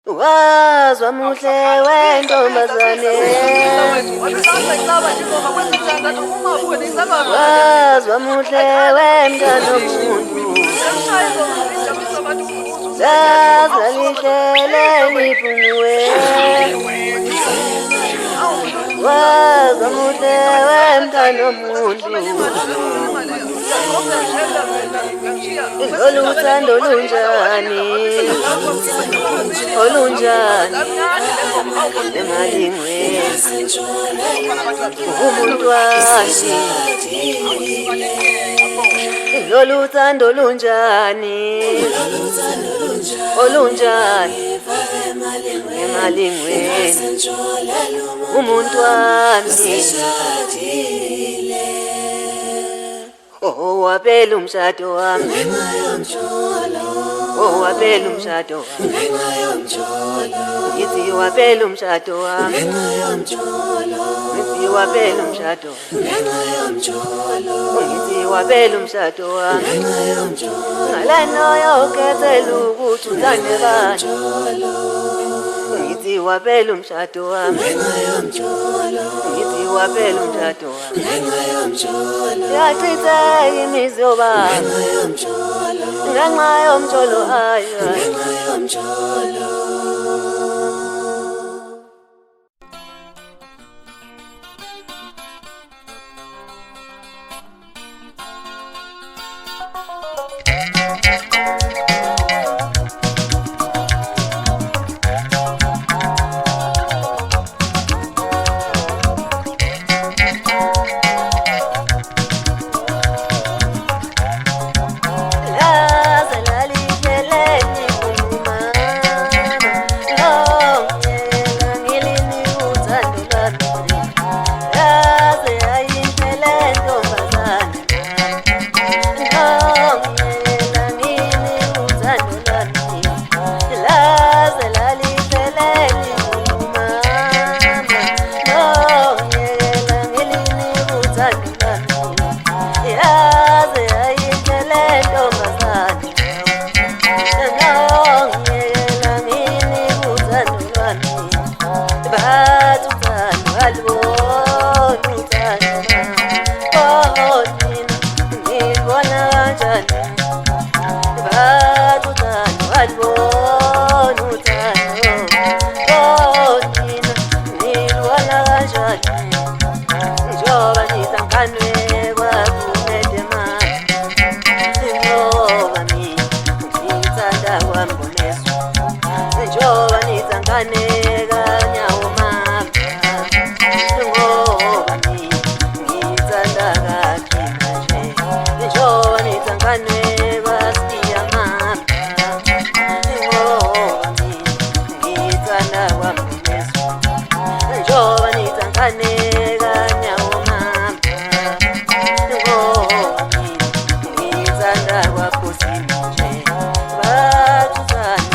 Wazwa muhle wentombazane, wazwa muhle wemntwana womuntu, laza lihlele liphunguwe. Wazwa muhle wemntwana womuntu, oluthando olunjani, olunjani emalingweni umuntwani, oluthando olunjani, olunjani emalingweni umuntwani. Oh, wapela umshado wami, oh, wapela umshado wami, ngithi wapela umshado wami, ngithi wapela umshado wami, ngithi wapela umshado wami, ngalano yokhethela ukuthi uthande bani, ngithi wapela umshado wami, ngithi wapela umshado wami, yachitha imizi yobaba ngenxa yomtsholo, hayi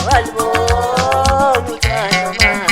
walibona uthando mama.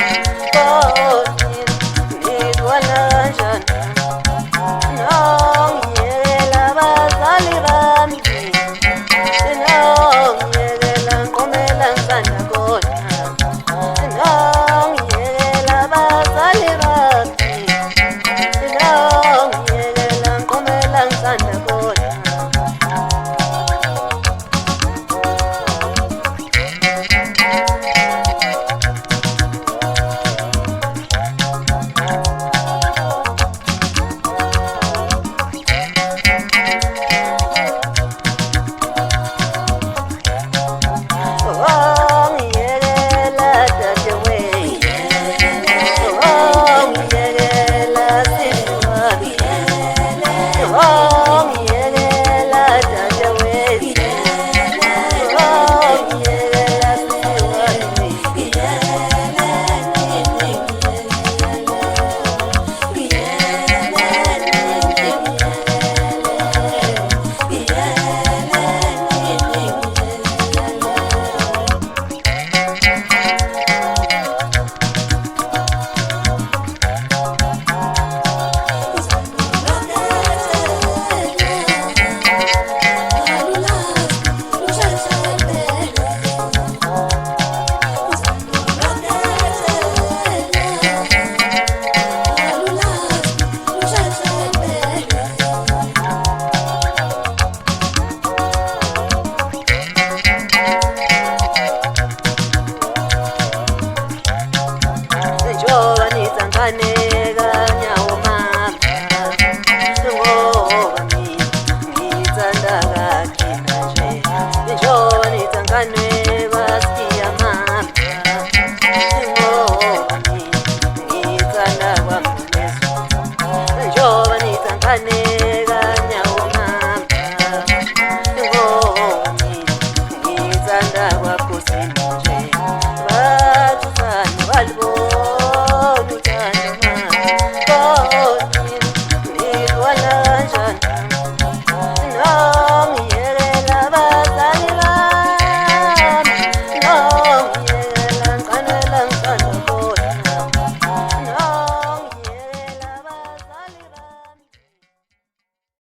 ngane